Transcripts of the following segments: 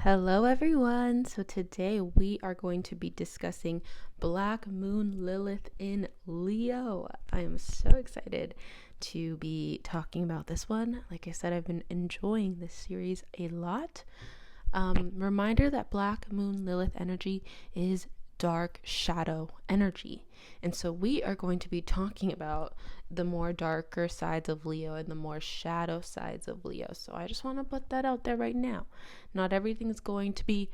Hello, everyone. So today we are going to be discussing Black Moon Lilith in Leo. I am so excited to be talking about this one. Like I said, I've been enjoying this series a lot. Reminder that Black Moon Lilith energy is dark shadow energy. And so we are going to be talking about the more darker sides of Leo and the more shadow sides of Leo. So I just want to put that out there right now. Not everything is going to be,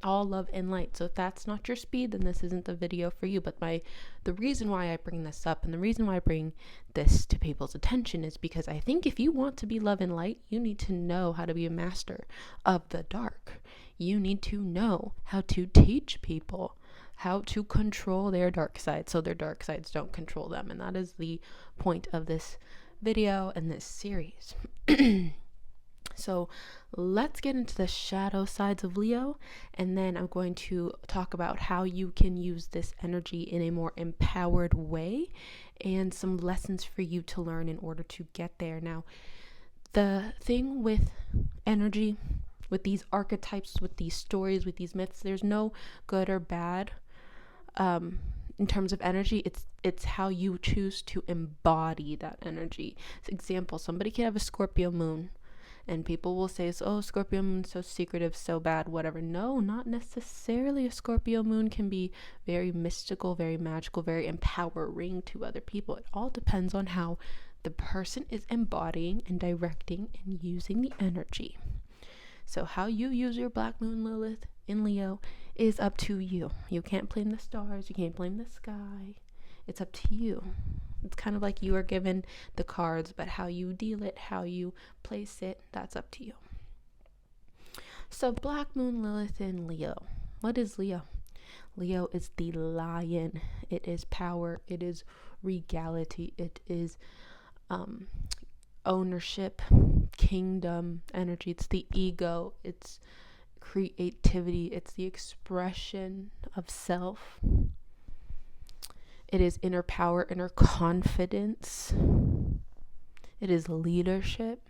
all love and light. So if that's not your speed, then this isn't the video for you. But the reason why I bring this up and the reason why I bring this to people's attention is because I think if you want to be love and light, you need to know how to be a master of the dark. You need to know how to teach people how to control their dark side so their dark sides don't control them. And that is the point of this video and this series. So let's get into the shadow sides of Leo, and then I'm going to talk about how you can use this energy in a more empowered way and some lessons for you to learn in order to get there. Now, the thing with energy, with these archetypes, with these stories, with these myths, there's no good or bad in terms of energy. It's how you choose to embody that energy. For example, somebody can have a Scorpio moon, and people will say, oh, Scorpio moon, so secretive, so bad, whatever. No, not necessarily. A Scorpio moon can be very mystical, very magical, very empowering to other people. It all depends on how the person is embodying and directing and using the energy. So how you use your Black Moon Lilith in Leo is up to you. You can't blame the stars. You can't blame the sky. It's up to you. It's kind of like you are given the cards, but how you deal it, how you place it, that's up to you. So Black Moon Lilith in Leo. What is Leo? Leo is the lion. It is power. It is regality. It is ownership, kingdom energy. It's the ego. It's creativity. It's the expression of self. It is inner power, inner confidence. It is leadership.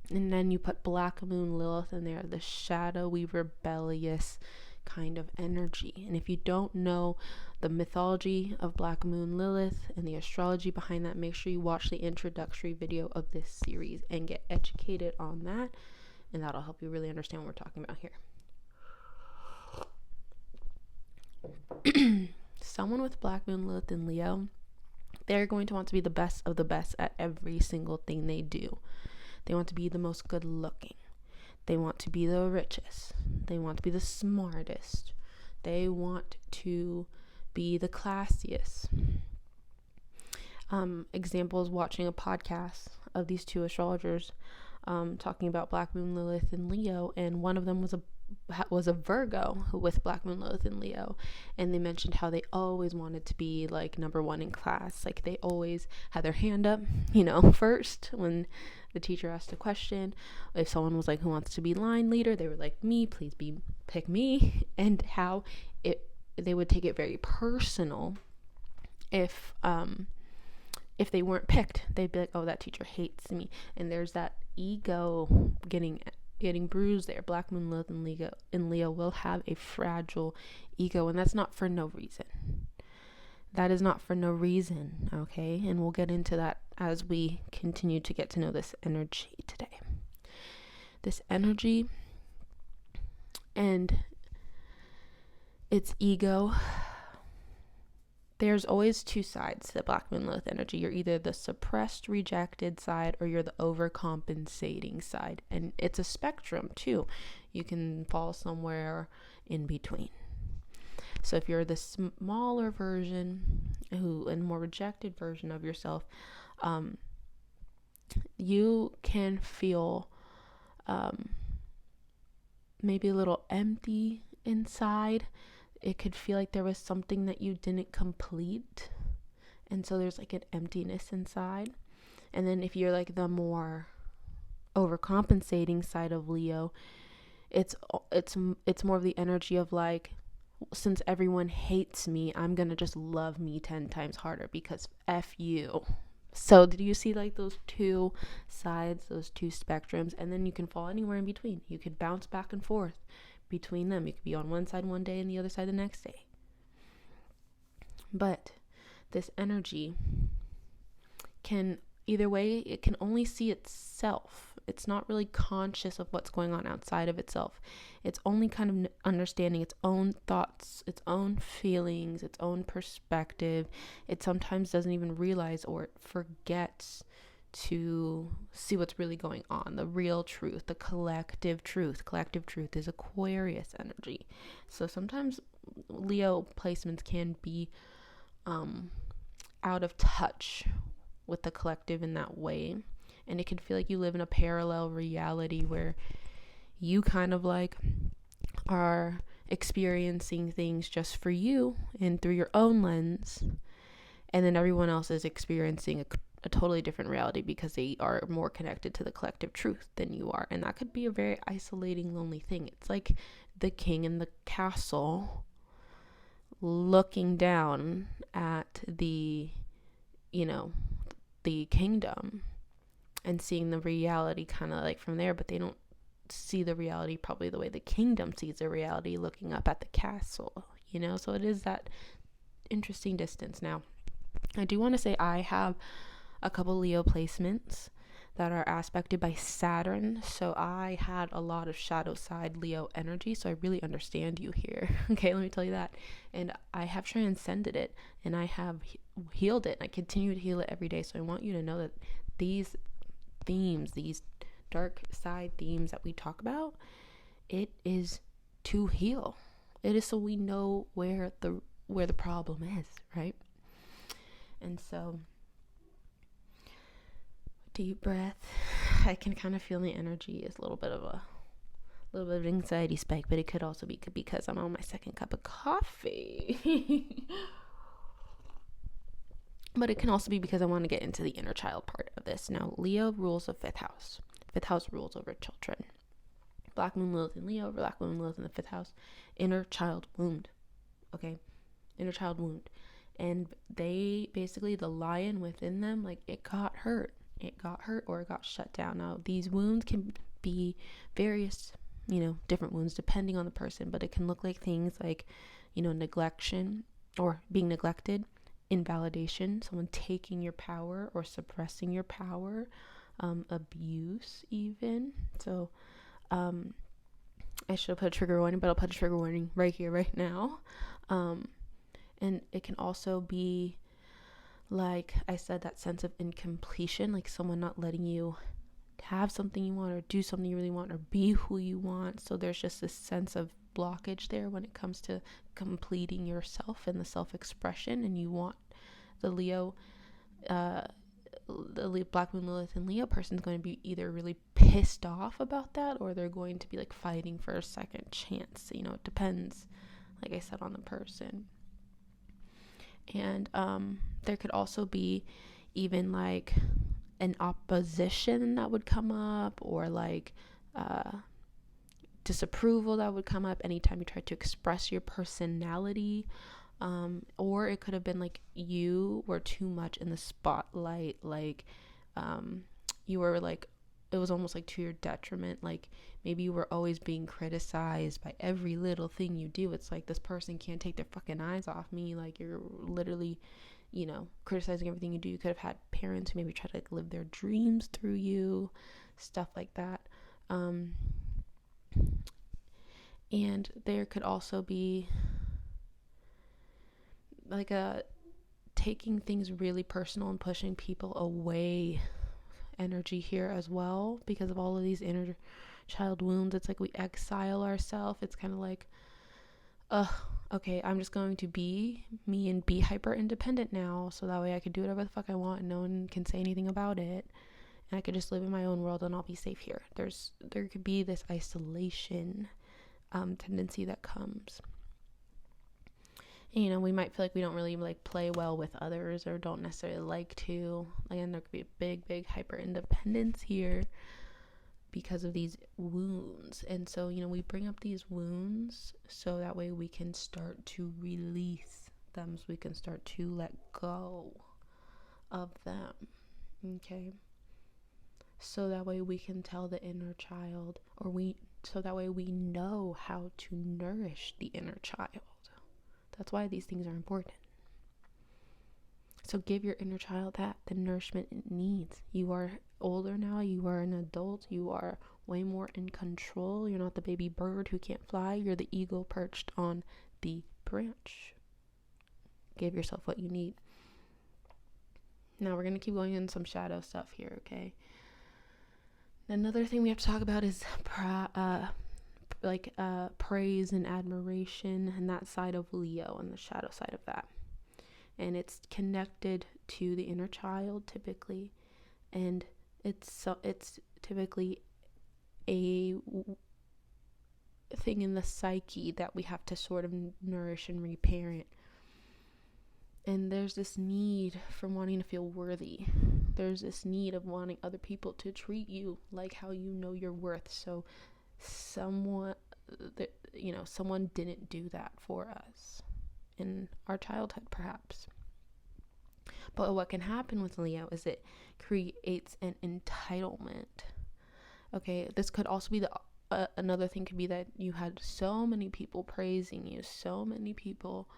And then you put Black Moon Lilith in there, the shadowy, rebellious kind of energy. And if you don't know the mythology of Black Moon Lilith and the astrology behind that, make sure you watch the introductory video of this series and get educated on that. And that'll help you really understand what we're talking about here. Someone with Black Moon Lilith in Leo, they're going to want to be the best of the best at every single thing they do. They want to be the most good looking. They want to be the richest. They want to be the smartest. They want to be the classiest. Examples, watching a podcast of these two astrologers talking about Black Moon Lilith in Leo, and one of them was a Virgo with Black Moon Lilith in Leo, and they mentioned how they always wanted to be like number one in class. Like they always had their hand up, first when the teacher asked a question. If someone was like, who wants to be line leader, they were like, me, please pick me. And how they would take it very personal if they weren't picked. They'd be like, oh, that teacher hates me. And there's that ego getting bruised there. Black Moon Lilith in Leo will have a fragile ego, and that's not for no reason. That is not for no reason, okay? And we'll get into that as we continue to get to know this energy today. This energy and its ego, there's always two sides to the Black Moon Lilith energy. You're either the suppressed, rejected side, or you're the overcompensating side. And it's a spectrum too. You can fall somewhere in between. So if you're the smaller version and more rejected version of yourself, you can feel maybe a little empty inside. It could feel like there was something that you didn't complete, and so there's like an emptiness inside. And then if you're like the more overcompensating side of Leo, it's more of the energy of like, since everyone hates me, I'm gonna just love me 10 times harder because F you. So did you see like those two sides, those two spectrums, and then you can fall anywhere in between. You could bounce back and forth between them. You could be on one side one day and the other side the next day. But this energy can, either way, it can only see itself. It's not really conscious of what's going on outside of itself. It's only kind of understanding its own thoughts, its own feelings, its own perspective. It sometimes doesn't even realize, or it forgets to see what's really going on, the real truth, the collective truth. Collective truth is Aquarius energy. So sometimes Leo placements can be out of touch with the collective in that way, and it can feel like you live in a parallel reality where you kind of like are experiencing things just for you and through your own lens, and then everyone else is experiencing a totally different reality because they are more connected to the collective truth than you are. And that could be a very isolating, lonely thing. It's like the king in the castle looking down at the kingdom and seeing the reality kind of like from there, but they don't see the reality probably the way the kingdom sees the reality looking up at the castle, so it is that interesting distance. Now, I do want to say I have a couple Leo placements that are aspected by Saturn, so I had a lot of shadow side Leo energy, so I really understand you here. Okay, let me tell you that. And I have transcended it, and I have healed it, and I continue to heal it every day. So I want you to know that these themes, these dark side themes that we talk about, it is to heal. It is so we know where the problem is, right? And so, deep breath. I can kind of feel the energy is a little bit of an anxiety spike, but it could also be because I'm on my second cup of coffee. But it can also be because I want to get into the inner child part of this. Now, Leo rules the fifth house. Fifth house rules over children. Black moon Lilith in Leo, black moon Lilith in the fifth house. Inner child wound. Okay? Inner child wound. And they basically, the lion within them, like it got hurt. It got hurt or it got shut down. Now, these wounds can be various, different wounds depending on the person, but it can look like things like, neglection or being neglected, invalidation, someone taking your power or suppressing your power, abuse even. So, I should have put a trigger warning, but I'll put a trigger warning right here, right now. And it can also be, like I said, that sense of incompletion, like someone not letting you have something you want or do something you really want or be who you want. So there's just this sense of blockage there when it comes to completing yourself and the self-expression. And you want the Black Moon Lilith and Leo person is going to be either really pissed off about that, or they're going to be like fighting for a second chance. It depends, like I said, on the person. And there could also be even like an opposition that would come up, or like disapproval that would come up anytime you try to express your personality. Or it could have been like you were too much in the spotlight, like you were like, it was almost like to your detriment. Like maybe you were always being criticized by every little thing you do. It's like, this person can't take their fucking eyes off me. Like you're literally, criticizing everything you do. You could have had parents who maybe try to like live their dreams through you, stuff like that. And there could also be like a taking things really personal and pushing people away energy here as well, because of all of these inner child wounds. It's like we exile ourselves. It's kind of like, okay, I'm just going to be me and be hyper independent now, so that way I can do whatever the fuck I want and no one can say anything about it, and I could just live in my own world and I'll be safe here. There could be this isolation tendency that comes. We might feel like we don't really like play well with others, or don't necessarily like to. Again, there could be a big hyper independence here because of these wounds. And so, we bring up these wounds so that way we can start to release them, so we can start to let go of them. Okay. So that way we can tell the inner child, so that way we know how to nourish the inner child. That's why these things are important. So give your inner child the nourishment it needs. You are older now, you are an adult, you are way more in control. You're not the baby bird who can't fly, you're the eagle perched on the branch. Give yourself what you need. Now we're going to keep going in some shadow stuff here, okay? Another thing we have to talk about is praise and admiration, and that side of Leo and the shadow side of that. And it's connected to the inner child typically, and it's typically a thing in the psyche that we have to sort of nourish and reparent. And there's this need for wanting to feel worthy. There's this need of wanting other people to treat you like how you know your worth. So someone didn't do that for us in our childhood, perhaps. But what can happen with Leo is it creates an entitlement. Okay, this could also be another thing could be that you had so many people praising you, so many people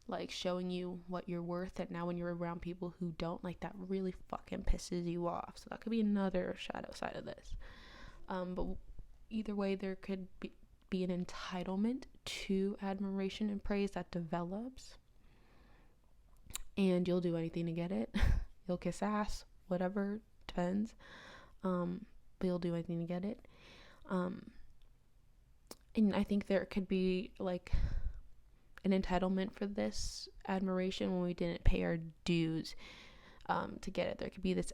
like showing you what you're worth, that now when you're around people who don't, like, that really fucking pisses you off. So that could be another shadow side of this. But either way, there could be an entitlement to admiration and praise that develops, and you'll do anything to get it. You'll kiss ass, whatever, depends. But you'll do anything to get it. And I think there could be like an entitlement for this admiration when we didn't pay our dues to get it. There could be this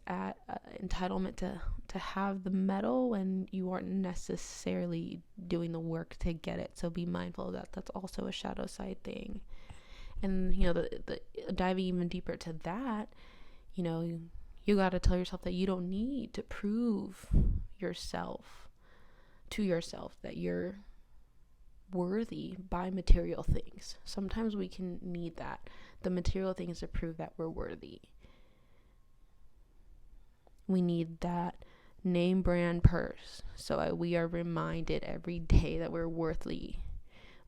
entitlement to have the medal when you aren't necessarily doing the work to get it. So be mindful of that. That's also a shadow side thing. And the diving even deeper to that, you got to tell yourself that you don't need to prove to yourself that you're worthy by material things. Sometimes we can need that, the material things, to prove that we're worthy. We need that name brand purse, so we are reminded every day that we're worthy.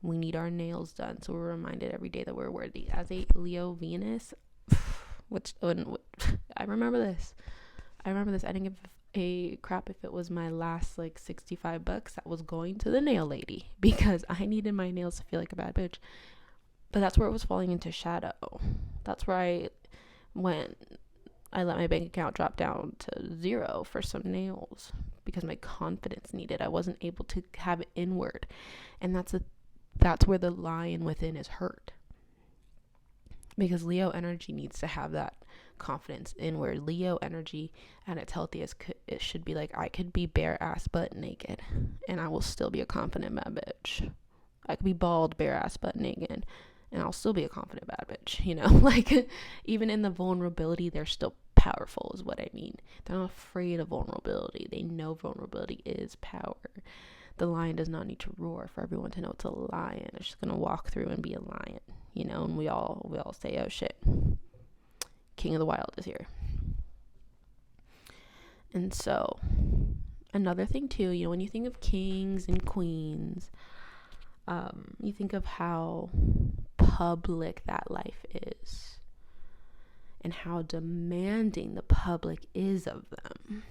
We need our nails done, so we're reminded every day that we're worthy. As a Leo Venus, I remember this. I didn't give a crap if it was my last like $65 that was going to the nail lady, because I needed my nails to feel like a bad bitch. But that's where it was falling into shadow. That's where I let my bank account drop down to 0 for some nails because my confidence needed. I wasn't able to have it inward, and that's where the lion within is hurt, because Leo energy needs to have that confidence inward. Leo energy at its healthiest, it should be like, I could be bare ass butt naked and I will still be a confident bad bitch. I could be bald, bare ass butt naked, and I'll still be a confident bad bitch. Like, even in the vulnerability, they're still powerful is what I mean. They're not afraid of vulnerability. They know vulnerability is power. The lion does not need to roar for everyone to know it's a lion. It's just gonna walk through and be a lion, and we all say, oh shit, King of the Wild is here. And so another thing too, when you think of kings and queens, you think of how public that life is and how demanding the public is of them,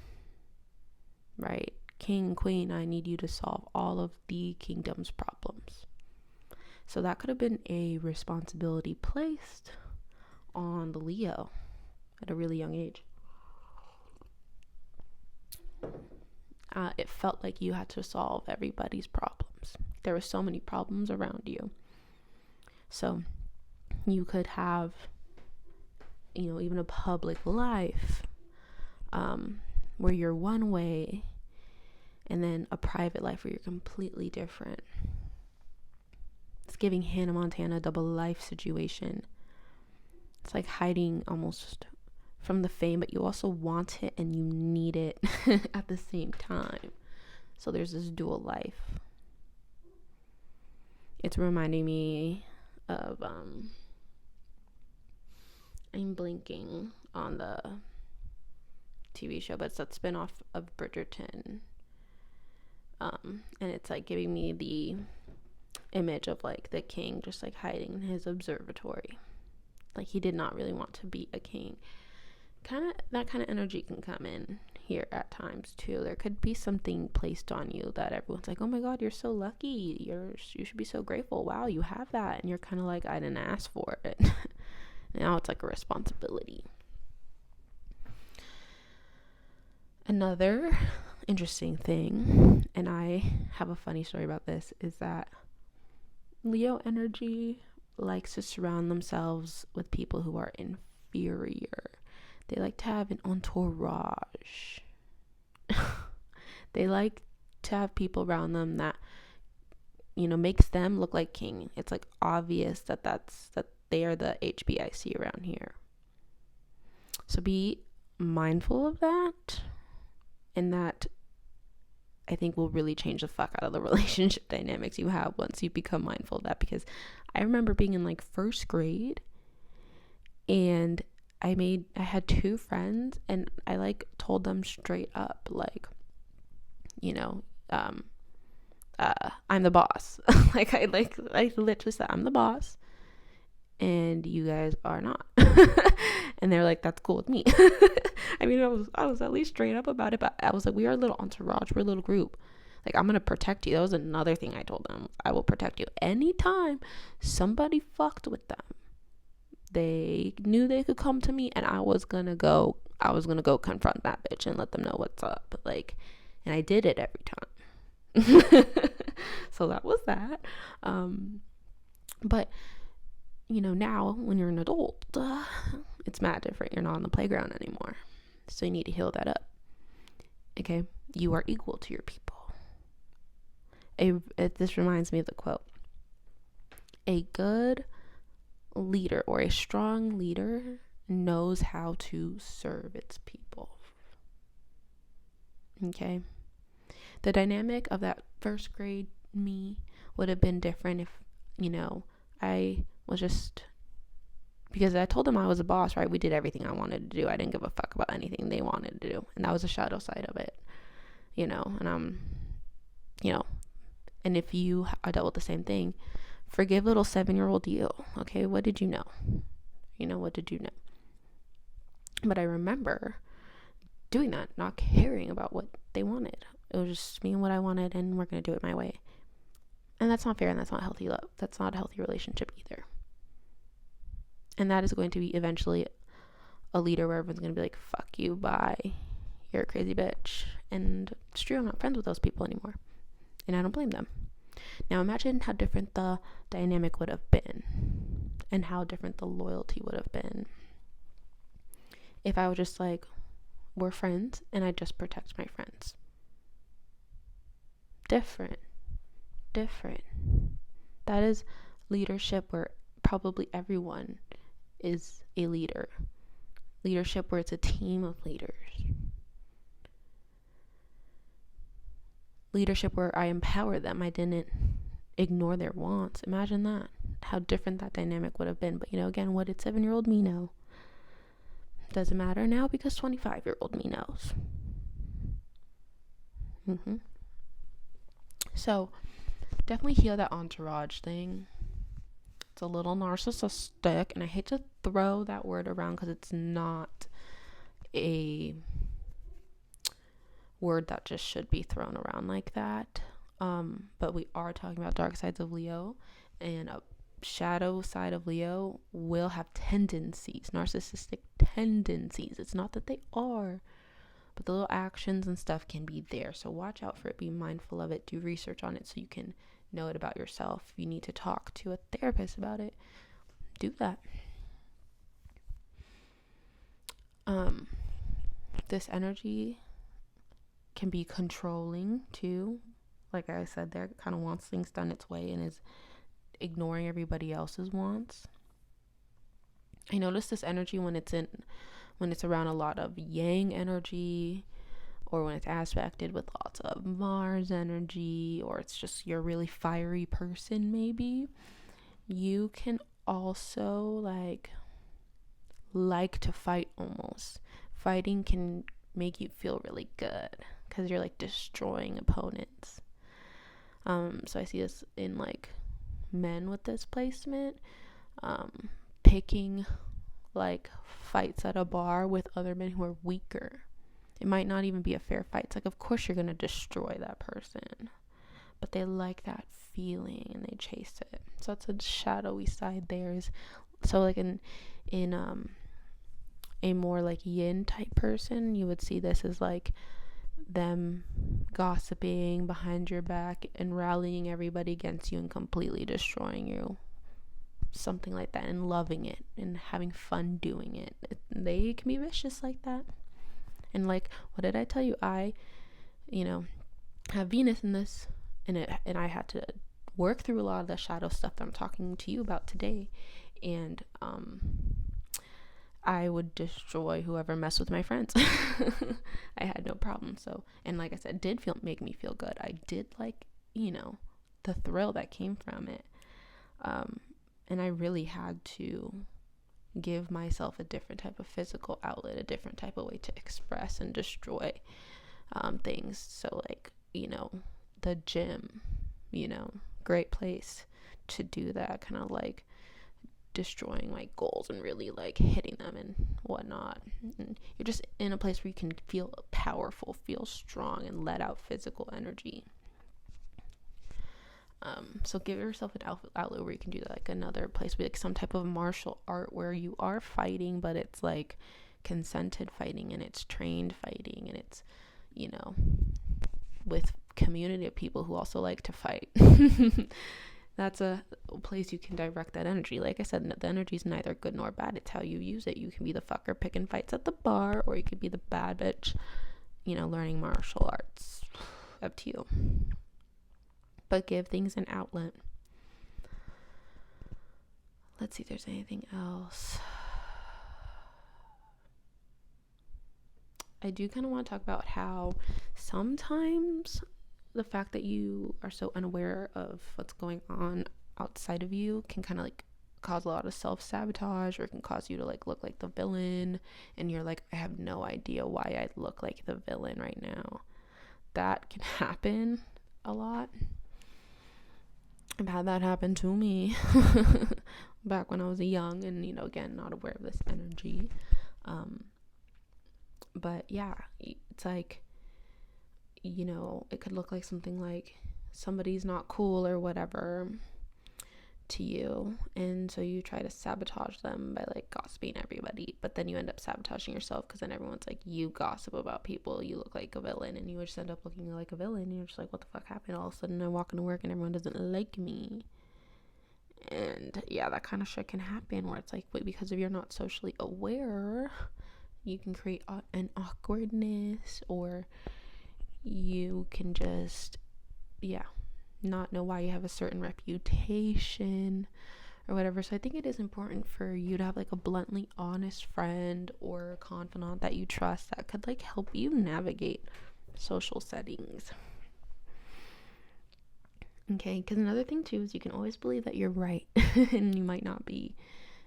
right? King, queen, I need you to solve all of the kingdom's problems. So that could have been a responsibility placed on the Leo at a really young age. It felt like you had to solve everybody's problems. There were so many problems around you. So you could have, even a public life where you're one way, and then a private life where you're completely different. It's giving Hannah Montana double life situation. It's like hiding almost from the fame, but you also want it and you need it at the same time. So there's this dual life. It's reminding me of I'm blinking on the TV show, but it's that spinoff of Bridgerton. And it's like giving me the image of like the king just like hiding in his observatory. Like he did not really want to be a king. That kind of energy can come in here at times too. There could be something placed on you that everyone's like, oh my god, you're so lucky, you should be so grateful, wow, you have that, and you're kind of like, I didn't ask for it. Now it's like a responsibility. Another interesting thing, and I have a funny story about this, is that Leo energy likes to surround themselves with people who are inferior. They like to have an entourage. They like to have people around them that, you know, makes them look like king. It's like obvious that they are the HBIC around here. So be mindful of that, and that I think will really change the fuck out of the relationship dynamics you have once you become mindful of that. Because I remember being in like first grade, and I had two friends, and I like told them straight up, like, you know, I'm the boss. I literally said, I'm the boss and you guys are not. And they're like, that's cool with me. I mean, I was at least straight up about it, but I was like, we are a little entourage, we're a little group. Like, I'm gonna protect you. That was another thing I told them. I will protect you. Anytime somebody fucked with them, they knew they could come to me, and I was gonna go confront that bitch and let them know what's up. Like, and I did it every time. So that was that. But you know, now when you're an adult, it's mad different. You're not on the playground anymore, so you need to heal that up. Okay, you are equal to your people. This reminds me of the quote: a good leader, or a strong leader, knows how to serve its people. Okay, the dynamic of that first grade me would have been different if, you know, I was just, because I told them I was a boss, right? We did everything I wanted to do. I didn't give a fuck about anything they wanted to do, and that was the shadow side of it, you know. And you know, and if you dealt with the same thing, forgive little 7-year-old you. Okay, what did you know? You know, what did you know? But I remember doing that, not caring about what they wanted. It was just me and what I wanted, and we're gonna do it my way. And that's not fair, and that's not healthy love. That's not a healthy relationship either. And that is going to be eventually a leader where everyone's gonna be like, fuck you, bye, you're a crazy bitch. And it's true, I'm not friends with those people anymore, and I don't blame them. Now imagine how different the dynamic would have been, and how different the loyalty would have been if I was just like, we're friends and I just protect my friends. Different. That is leadership where probably everyone is a leader. Leadership where it's a team of leaders. Leadership where I empower them. I didn't ignore their wants. Imagine that. How different that dynamic would have been. But, you know, again, what did 7-year-old me know? Doesn't matter now, because 25-year-old me knows. So definitely heal that entourage thing. It's a little narcissistic, and I hate to throw that word around because it's not a word that just should be thrown around like that. But we are talking about dark sides of Leo, and a shadow side of Leo will have tendencies, narcissistic tendencies. It's not that they are, but the little actions and stuff can be there. So watch out for it, be mindful of it, do research on it so you can know it about yourself. If you need to talk to a therapist about it, do that. This energy can be controlling too. Like I said, there, kind of wants things done its way and is ignoring everybody else's wants. I notice this energy when it's around a lot of yang energy, or when it's aspected with lots of Mars energy, or it's just you're a really fiery person. Maybe you can also like like to fight almost. Fighting can make you feel really good because you're like destroying opponents. So I see this in like men with this placement, picking like fights at a bar with other men who are weaker. It might not even be a fair fight. It's like, of course you're gonna destroy that person, but they like that feeling and they chase it. So that's a shadowy side there. Is so like in a more like yin type person, you would see this as like them gossiping behind your back and rallying everybody against you and completely destroying you, something like that, and loving it and having fun doing it. They can be vicious like that. And like, what did I tell you? I have Venus in this, and I had to work through a lot of the shadow stuff that I'm talking to you about today. And I would destroy whoever messed with my friends. I had no problem. So, and like I said, it did make me feel good. I did like, the thrill that came from it. And I really had to give myself a different type of physical outlet, a different type of way to express and destroy things. So like, the gym, great place to do that, kind of like destroying my goals and really like hitting them and whatnot. And you're just in a place where you can feel powerful, feel strong, and let out physical energy. So give yourself an outlet where you can do that. Like another place, like some type of martial art where you are fighting, but it's like consented fighting and it's trained fighting, and it's, with community of people who also like to fight. That's a place you can direct that energy. Like I said, the energy is neither good nor bad. It's how you use it. You can be the fucker picking fights at the bar, or you could be the bad bitch, learning martial arts. Up to you. But give things an outlet. Let's see if there's anything else. I do kind of want to talk about how sometimes the fact that you are so unaware of what's going on outside of you can kind of like cause a lot of self-sabotage, or it can cause you to like look like the villain, and you're like, I have no idea why I look like the villain right now. That can happen a lot. I've had that happen to me back when I was young and, again, not aware of this energy. But yeah, it's like, it could look like something like somebody's not cool or whatever to you. And so you try to sabotage them by like gossiping everybody, but then you end up sabotaging yourself, because then everyone's like, you gossip about people, you look like a villain, and you just end up looking like a villain. And you're just like, what the fuck happened? All of a sudden I walk into work and everyone doesn't like me. And yeah, that kind of shit can happen where it's like, wait, because if you're not socially aware, you can create an awkwardness, or you can just not know why you have a certain reputation or whatever. So I think it is important for you to have like a bluntly honest friend or confidant that you trust that could like help you navigate social settings. Okay, because another thing too is you can always believe that you're right and you might not be,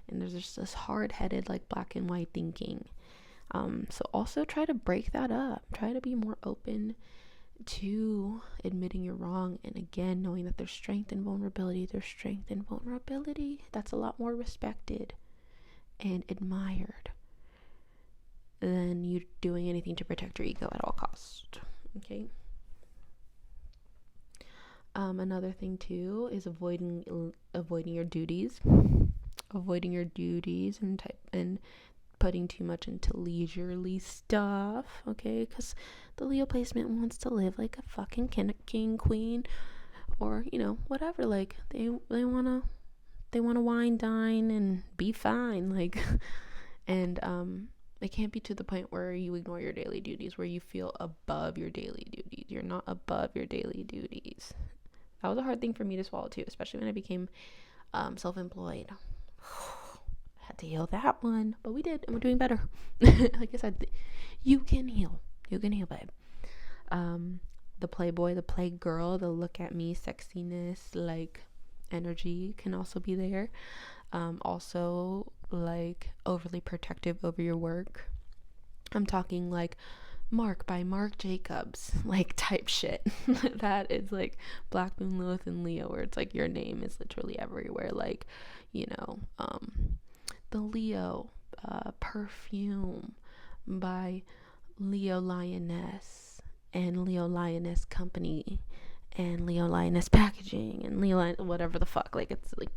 and there's just this hard-headed like black and white thinking. So also try to break that up. Try to be more open to admitting you're wrong, and again, knowing that there's strength and vulnerability. That's a lot more respected and admired than you doing anything to protect your ego at all costs. Okay. Another thing too is avoiding your duties and putting too much into leisurely stuff, okay? Because the Leo placement wants to live like a fucking king, queen, or whatever. Like they wanna wine, dine, and be fine. Like, and it can't be to the point where you ignore your daily duties, where you feel above your daily duties. You're not above your daily duties. That was a hard thing for me to swallow too, especially when I became self-employed. Had to heal that one, but we did, and we're doing better. Like I said, you can heal, babe. The playboy, the playgirl, the look at me sexiness like energy can also be there. Also like overly protective over your work. I'm talking like Mark by Marc Jacobs, like type shit. That is like Black Moon, Lilith, and Leo, where it's like your name is literally everywhere. Like, the Leo perfume by Leo Lioness and Leo Lioness Company and Leo Lioness Packaging and whatever the fuck. Like, it's like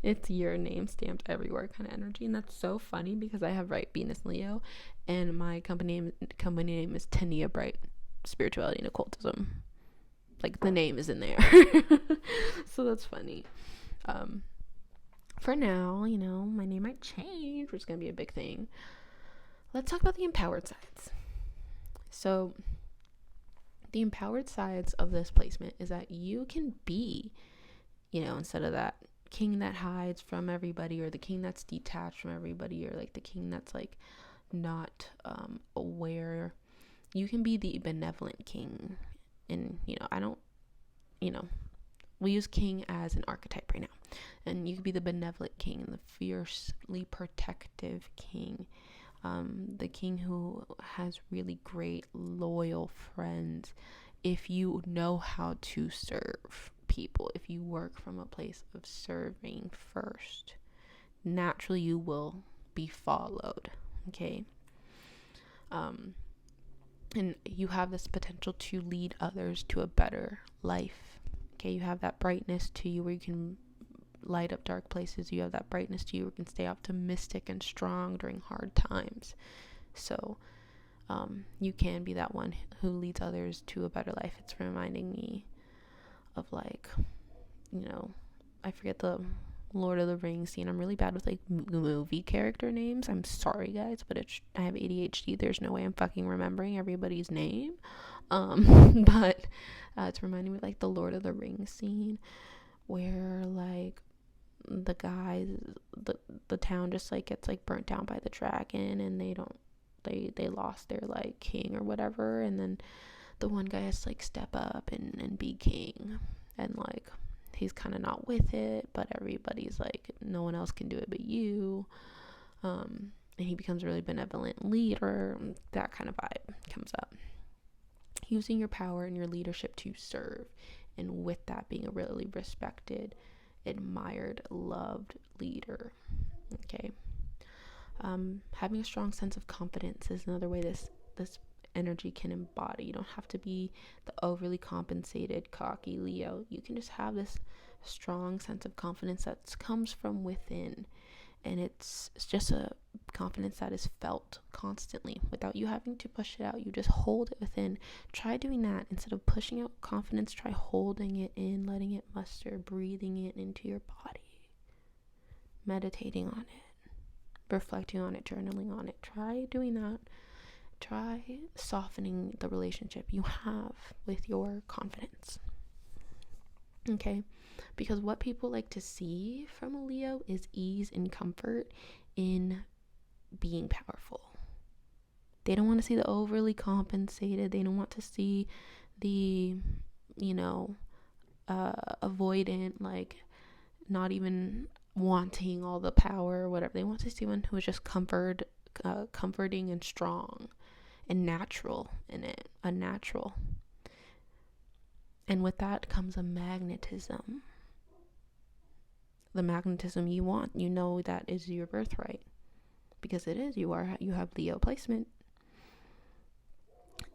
it's your name stamped everywhere kind of energy. And that's so funny because I have right Venus Leo, and my company name is Tania Bright Spirituality and Occultism. Like, the name is in there. So that's funny. For now, my name might change, which is going to be a big thing. Let's talk about the empowered sides. So the empowered sides of this placement is that you can be, instead of that king that hides from everybody, or the king that's detached from everybody, or like the king that's like not aware, you can be the benevolent king. And we use king as an archetype right now, and you could be the benevolent king, the fiercely protective king, the king who has really great loyal friends. If you know how to serve people, if you work from a place of serving first, naturally you will be followed. Okay. And you have this potential to lead others to a better life. Okay, you have that brightness to you where you can light up dark places. You have that brightness to you where you can stay optimistic and strong during hard times. So you can be that one who leads others to a better life. It's reminding me of, like, I forget the Lord of the Rings scene. I'm really bad with like movie character names. I'm sorry, guys, but I have ADHD. There's no way I'm fucking remembering everybody's name. But it's reminding me of like the Lord of the Rings scene where like the guys, the town just like gets like burnt down by the dragon, and they lost their like king or whatever, and then the one guy has to like step up and be king, and like he's kind of not with it, but everybody's like, no one else can do it but you. And he becomes a really benevolent leader. That kind of vibe comes up. Using your power and your leadership to serve, and with that being a really respected, admired, loved leader. Okay. Having a strong sense of confidence is another way this energy can embody. You don't have to be the overly compensated, cocky Leo. You can just have this strong sense of confidence that comes from within, and it's just a confidence that is felt constantly without you having to push it out. You just hold it within. Try doing that. Instead of pushing out confidence, try holding it in, letting it muster, breathing it into your body, meditating on it, reflecting on it, journaling on it. Try doing that. Try softening the relationship you have with your confidence. Okay? Because what people like to see from a Leo is ease and comfort in being powerful. They don't want to see the overly compensated. They don't want to see the, avoidant, like not even wanting all the power or whatever. They want to see one who is just comforting and strong and natural in it, unnatural. And with that comes a magnetism. The magnetism you want, that is your birthright, because it is. You have Leo placement.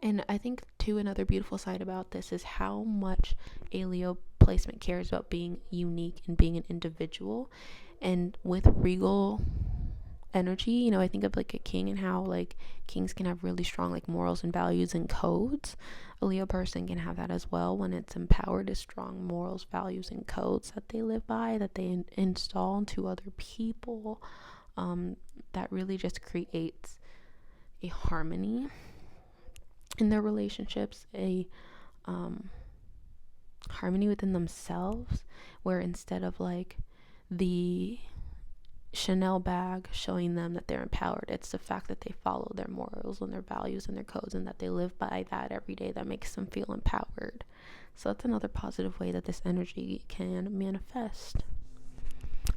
And I think too, another beautiful side about this is how much a Leo placement cares about being unique and being an individual. And with regal energy, I think of like a king and how like kings can have really strong like morals and values and codes. A Leo person can have that as well when it's empowered, is strong morals, values, and codes that they live by, that they install into other people. That really just creates a harmony in their relationships, a harmony within themselves, where instead of like the Chanel bag showing them that they're empowered, it's the fact that they follow their morals and their values and their codes, and that they live by that every day, that makes them feel empowered. So that's another positive way that this energy can manifest.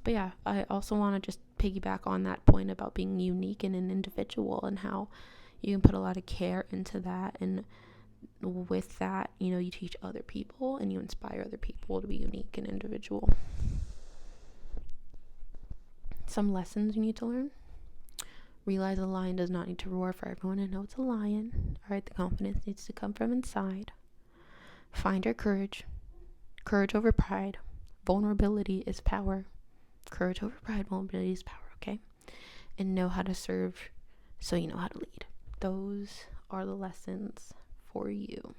But yeah, I also want to just piggyback on that point about being unique and an individual, and how you can put a lot of care into that, and with that, you know, you teach other people and you inspire other people to be unique and individual. Some lessons you need to learn: realize a lion does not need to roar for everyone to know it's a lion. All right, the confidence needs to come from inside. Find your courage over pride. Vulnerability is power. Courage over pride, vulnerability is power, okay? And know how to serve so you know how to lead. Those are the lessons for you.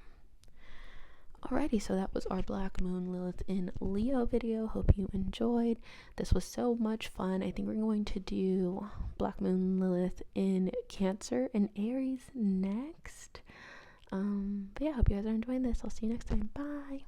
Alrighty, so that was our Black Moon Lilith in Leo video. Hope you enjoyed. This was so much fun. I think we're going to do Black Moon Lilith in Cancer and Aries next. But yeah, I hope you guys are enjoying this. I'll see you next time. Bye.